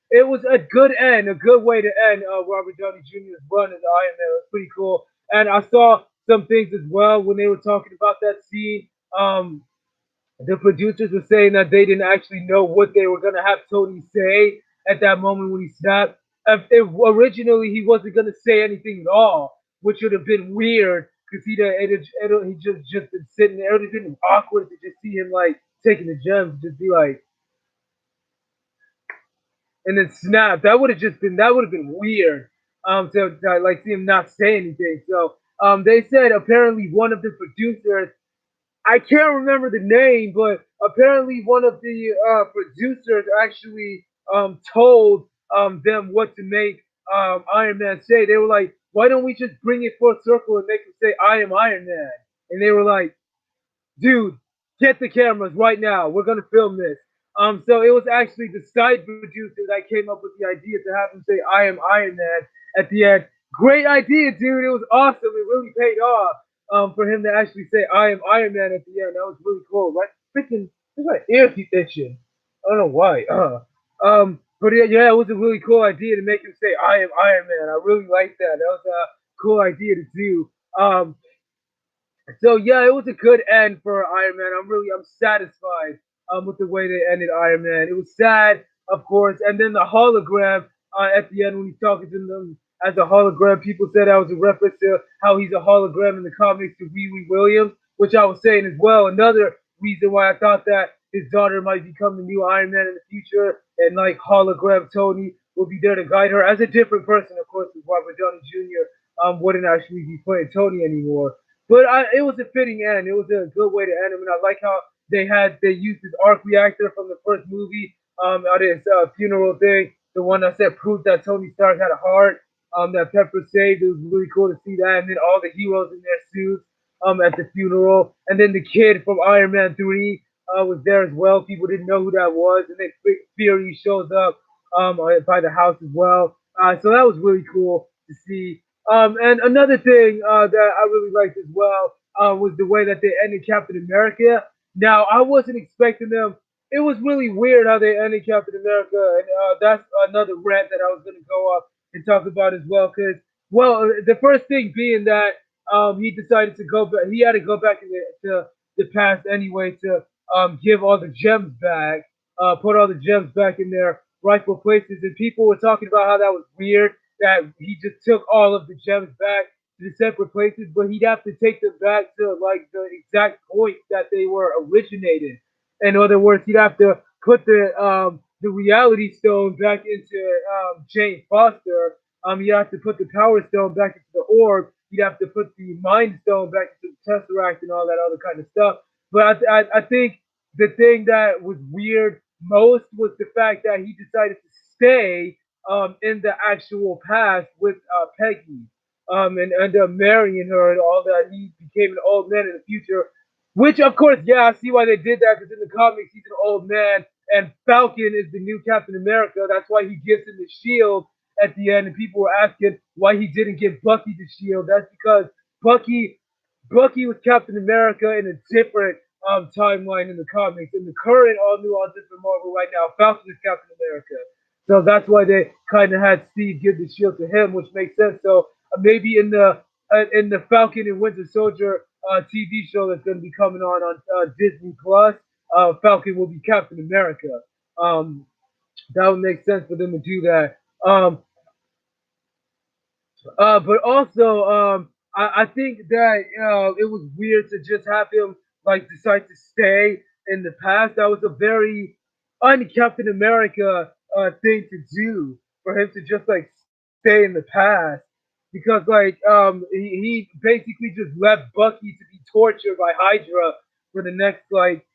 A: it was a good end, a good way to end Robert Downey Jr.'s run as Iron Man. It was pretty cool, and I saw some things as well when they were talking about that scene. The producers were saying that they didn't actually know what they were gonna have Tony say at that moment when he snapped. If originally he wasn't gonna say anything at all, which would have been weird because he just been sitting there. It would have been awkward to just see him like taking the gems, just be like, and then snap. That would have been weird. To like see him not say anything. So they said apparently one of the producers, I can't remember the name, but apparently one of the producers actually told them what to make Iron Man say. They were like, "Why don't we just bring it full circle and make him say I am Iron Man?" And they were like, dude, get the cameras right now. We're gonna film this. So it was actually the side producer that came up with the idea to have him say "I am Iron Man" at the end. Great idea, dude. It was awesome. It really paid off for him to actually say "I am Iron Man" at the end. That was really cool. Right? Freaking, my ear keep itching. I don't know why. But yeah, it was a really cool idea to make him say "I am Iron Man." I really liked that. That was a cool idea to do. So yeah, it was a good end for Iron Man. I'm satisfied with the way they ended Iron Man. It was sad, of course, and then the hologram at the end when he's talking to them as a hologram. People said that was a reference to how he's a hologram in the comics to Wee Wee Williams, which I was saying as well. Another reason why I thought that his daughter might become the new Iron Man in the future, and like hologram Tony will be there to guide her as a different person, of course, with Robert Downey Jr. Wouldn't actually be playing Tony anymore. But it was a fitting end. It was a good way to end him, and I like how they used his arc reactor from the first movie at his funeral thing, the one that said proof that Tony Stark had a heart. That Pepper saved. It was really cool to see that, and then all the heroes in their suits at the funeral, and then the kid from Iron Man 3 was there as well. People didn't know who that was, and then Fury shows up by the house as well. So that was really cool to see. And another thing that I really liked as well was the way that they ended Captain America. Now I wasn't expecting them. It was really weird how they ended Captain America, and that's another rant that I was going to go up and talk about as well. Because well, the first thing being that he decided to go back. He had to go back in the past anyway to give all the gems back, put all the gems back in their rightful places. And people were talking about how that was weird that he just took all of the gems back to the separate places, but he'd have to take them back to like the exact point that they were originated. In other words, he'd have to put the reality stone back into Jane Foster. You'd have to put the power stone back into the orb. You'd have to put the mind stone back into the tesseract and all that other kind of stuff. But I think the thing that was weird most was the fact that he decided to stay in the actual past with Peggy and end up marrying her and all that. He became an old man in the future, which of course, yeah, I see why they did that because in the comics he's an old man and Falcon is the new Captain America. That's why he gives him the shield at the end, and people were asking why he didn't give Bucky the shield. That's because Bucky Bucky was Captain America in a different timeline in the comics. In the current all new, all different Marvel right now, Falcon is Captain America. So that's why they kind of had Steve give the shield to him, which makes sense. So maybe in the Falcon and Winter Soldier TV show that's going to be coming on Disney Plus, Falcon will be Captain America. Um, that would make sense for them to do that. But also, I think that it was weird to just have him like decide to stay in the past. That was a very un-Captain America thing to do for him to just like stay in the past because he basically just left Bucky to be tortured by Hydra for the next like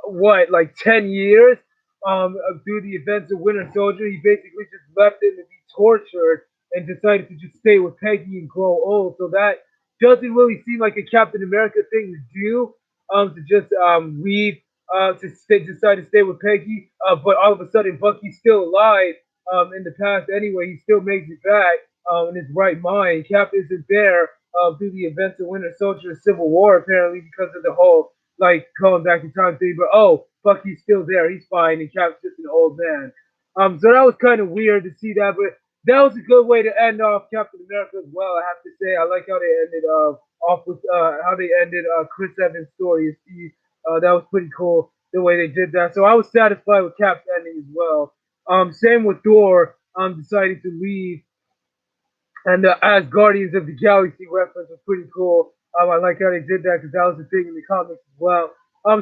A: what, like 10 years through the events of Winter Soldier. He basically just left him to be tortured and decided to just stay with Peggy and grow old. So that doesn't really seem like a Captain America thing to do, to just leave, decide to stay with Peggy. But all of a sudden, Bucky's still alive in the past anyway. He still makes it back in his right mind. Cap isn't there through the events of Winter Soldier and Civil War, apparently, because of the whole like going back in time thing. But oh, Bucky's still there. He's fine, and Cap's just an old man. So that was kind of weird to see that, but that was a good way to end off Captain America as well. I have to say, I like how they ended off with how they ended Chris Evans' story. That was pretty cool the way they did that. So I was satisfied with Cap's ending as well. Same with Thor deciding to leave and as Guardians of the Galaxy reference was pretty cool. I like how they did that because that was a thing in the comics as well.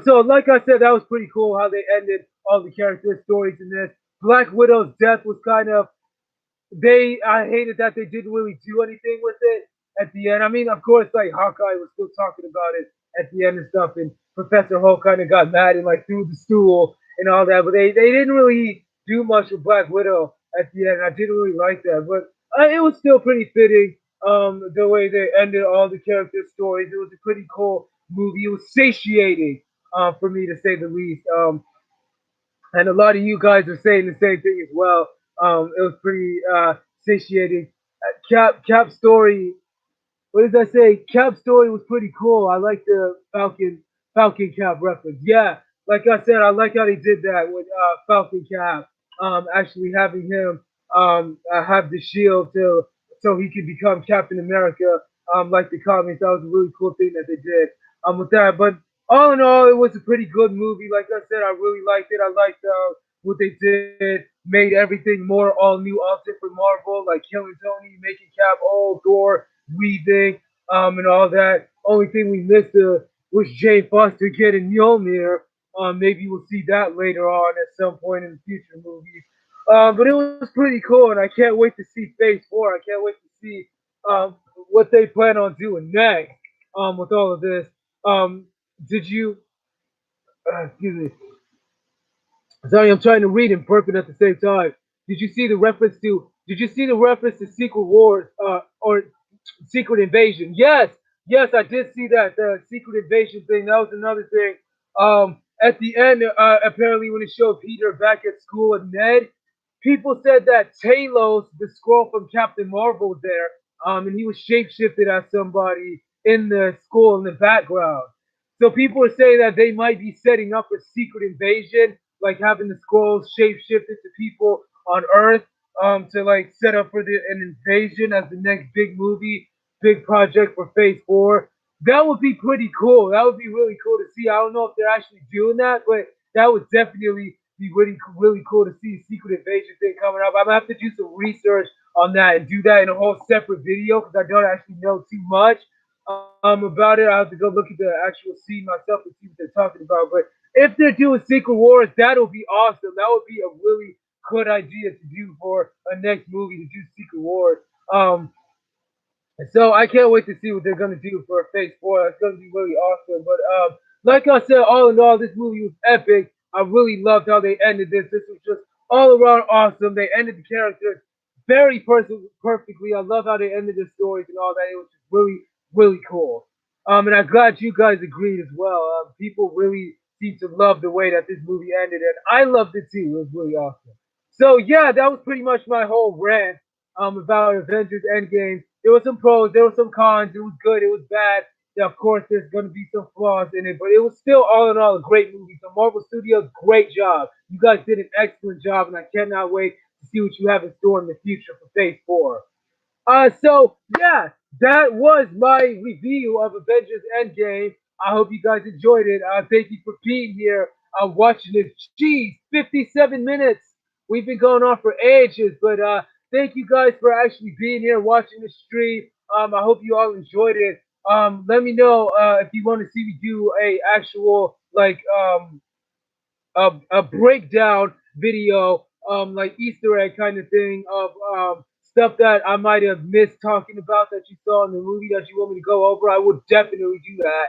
A: So like I said, that was pretty cool how they ended all the character stories in this. Black Widow's death was kind of they I hated that they didn't really do anything with it at the end. I mean, of course, like Hawkeye was still talking about it at the end and stuff, and Professor Hulk kind of got mad and like threw the stool and all that, but they didn't really do much with Black Widow at the end. I didn't really like that, but it was still pretty fitting. The way they ended all the character stories, it was a pretty cool movie. It was satiating, for me to say the least. And a lot of you guys are saying the same thing as well. It was pretty satiating. Cap story, what did I say? Cap story was pretty cool. I like the Falcon Cap reference. Yeah, like I said, I like how they did that with Falcon Cap. Actually having him have the shield to so he could become Captain America. Like the comics, that was a really cool thing that they did. With that, but all in all, it was a pretty good movie. Like I said, I really liked it. I liked what they did. Made everything more all new, all different Marvel, like killing Tony, making Cap old, Thor, weaving, and all that. Only thing we missed was Jane Foster getting Mjolnir. Maybe we'll see that later on at some point in the future movies. But it was pretty cool, and I can't wait to see Phase Four. I can't wait to see um, what they plan on doing next with all of this. Um, did you? Excuse me. Sorry, I'm trying to read and burping at the same time. Did you see the reference to? Did you see the reference to Secret Wars or Secret Invasion? Yes, yes, I did see that the Secret Invasion thing. That was another thing. At the end, apparently when it showed Peter back at school and Ned, people said that Talos, the scroll from Captain Marvel, was there, and he was shapeshifted as somebody in the school in the background. So people are saying that they might be setting up a secret invasion, like having the scrolls shapeshifted to people on Earth, to like set up for an invasion as the next big movie, big project for Phase Four. That would be pretty cool. That would be really cool to see. I don't know if they're actually doing that, but that would definitely be really cool to see a secret invasion thing coming up. I'm gonna have to do some research on that and do that in a whole separate video because I don't actually know too much about it. I have to go look at the actual scene myself and see what they're talking about. But if they're doing Secret Wars, that'll be awesome. That would be a really good idea to do for a next movie to do Secret Wars. Um, so I can't wait to see what they're gonna do for Phase Four. That's gonna be really awesome. But like I said, all in all, this movie was epic. I really loved how they ended this. This was just all around awesome. They ended the characters very perfectly. I love how they ended the stories and all that. It was just really cool. And I'm glad you guys agreed as well. People really seem to love the way that this movie ended, and I loved it too. It was really awesome. So yeah, that was pretty much my whole rant about Avengers Endgame. There were some pros, there were some cons. It was good, it was bad. Yeah, of course, there's going to be some flaws in it, but it was still all in all a great movie. So Marvel Studios, great job. You guys did an excellent job, and I cannot wait to see what you have in store in the future for Phase Four. So yeah, that was my review of Avengers Endgame. I hope you guys enjoyed it. Thank you for being here, watching this. Jeez, 57 minutes. We've been going on for ages, but thank you guys for actually being here, watching the stream. I hope you all enjoyed it. Let me know if you want to see me do a actual a breakdown video, like Easter egg kind of thing of stuff that I might have missed talking about that you saw in the movie that you want me to go over. I would definitely do that.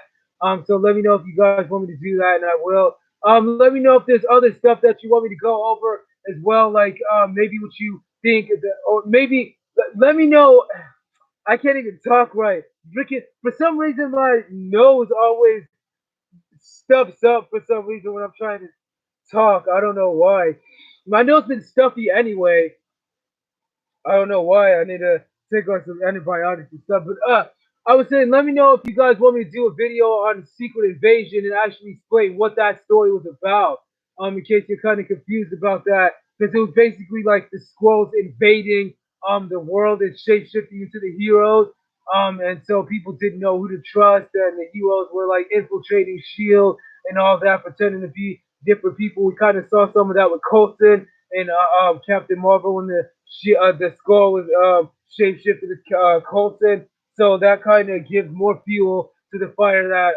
A: So let me know if you guys want me to do that, and I will. Let me know if there's other stuff that you want me to go over as well, like maybe what you think, or maybe let me know. I can't even talk right. For some reason, my nose always stuffs up for some reason when I'm trying to talk. I don't know why. My nose been stuffy anyway. I don't know why. I need to take on some antibiotics and stuff. But I was saying, let me know if you guys want me to do a video on Secret Invasion and actually explain what that story was about. In case you're kind of confused about that, because it was basically like the Skrulls invading the world and shape shifting into the heroes. And so people didn't know who to trust, and the heroes were like infiltrating Shield and all that, pretending to be different people. We kind of saw some of that with Coulson and Captain Marvel when the skull was shapeshifted to Coulson. So that kind of gives more fuel to the fire that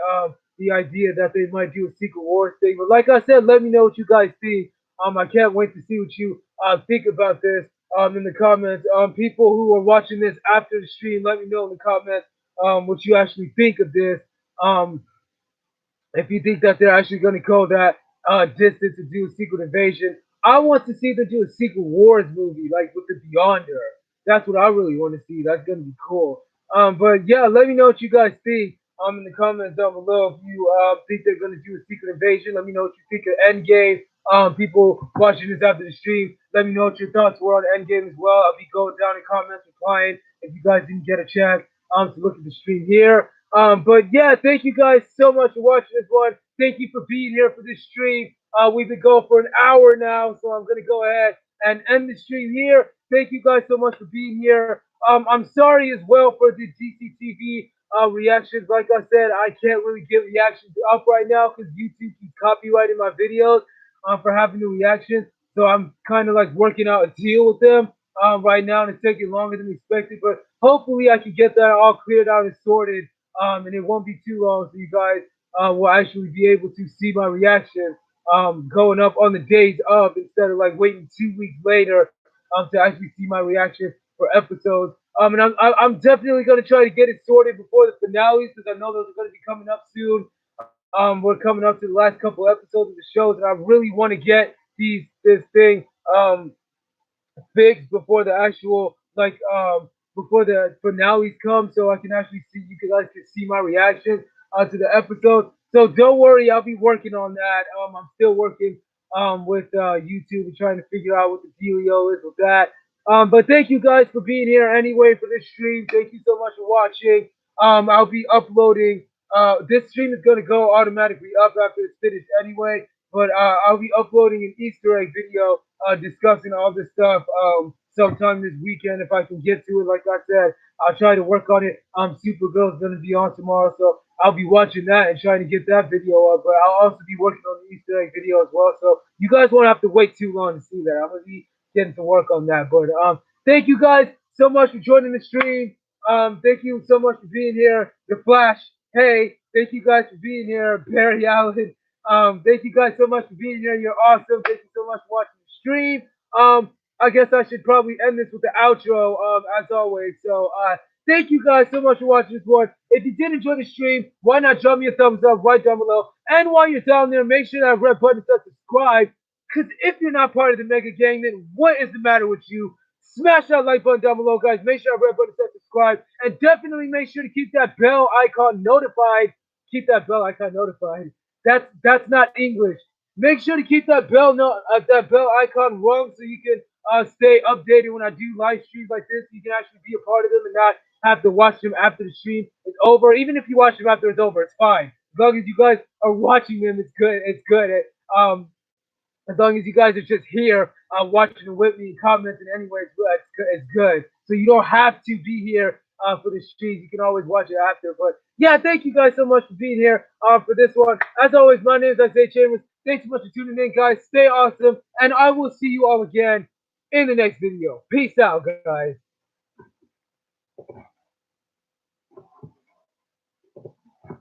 A: the idea that they might do a Secret Wars thing. But like I said, let me know what you guys think. I can't wait to see what you think about this in the comments. People who are watching this after the stream, let me know in the comments what you actually think of this. Um, if you think that they're actually going to go that distance to do a Secret Invasion. I want to see them do a Secret Wars movie, like with the Beyonder. That's what I really want to see. That's going to be cool. But yeah, let me know what you guys think in the comments down below. If you think they're going to do a Secret Invasion, let me know what you think of Endgame. People watching this after the stream, let me know what your thoughts were on Endgame as well. I'll be going down in comments replying if you guys didn't get a chance to look at the stream here. But yeah, thank you guys so much for watching this one. Thank you for being here for this stream. We've been going for an hour now, so I'm gonna go ahead and end the stream here. Thank you guys so much for being here. I'm sorry as well for the DCTV reactions. Like I said, I can't really get reactions up right now because YouTube keeps copyrighting my videos for having the reactions. So I'm kind of like working out a deal with them right now, and it's taking longer than expected. But hopefully, I can get that all cleared out and sorted and it won't be too long. So you guys will actually be able to see my reaction going up on the days of instead of like waiting 2 weeks later to actually see my reaction for episodes. And I'm definitely gonna try to get it sorted before the finales because I know those are gonna be coming up soon. We're coming up to the last couple episodes of the shows, and I really want to get this thing fixed before the actual before the finales come, so I can actually see you guys can see my reaction to the episode. So don't worry, I'll be working on that. I'm still working with YouTube and trying to figure out what the dealio is with that. But thank you guys for being here anyway for this stream. Thank you so much for watching. I'll be uploading. This stream is gonna go automatically up after it's finished anyway. But I'll be uploading an Easter egg video discussing all this stuff sometime this weekend if I can get to it. Like I said, I'll try to work on it. Supergirl's gonna be on tomorrow, so I'll be watching that and trying to get that video up. But I'll also be working on the Easter egg video as well, so you guys won't have to wait too long to see that. I'm gonna be getting to work on that. But thank you guys so much for joining the stream. Thank you so much for being here, The Flash. Hey, thank you guys for being here, Barry Allen. Thank you guys so much for being here. You're awesome. Thank you so much for watching the stream. I guess I should probably end this with the outro, as always. So, thank you guys so much for watching this one. If you did enjoy the stream, why not drop me a thumbs up right down below? And while you're down there, make sure that red button says subscribe. Because if you're not part of the Mega Gang, then what is the matter with you? Smash that like button down below, guys. Make sure that red button says subscribe. And definitely make sure to keep that bell icon notified. Keep that bell icon notified. That's not English. Make sure to keep that bell icon rung so you can stay updated when I do live streams like this. You can actually be a part of them and not have to watch them after the stream is over. Even if you watch them after it's over, it's fine. As long as you guys are watching them, it's good. It's good. As long as you guys are just here watching it with me, commenting anyway, it's good. It's good. It's good. So you don't have to be here for the streams. You can always watch it after. But yeah, thank you guys so much for being here for this one. As always, my name is Isaiah Chambers. Thanks so much for tuning in, guys. Stay awesome, and I will see you all again in the next video. Peace out, guys.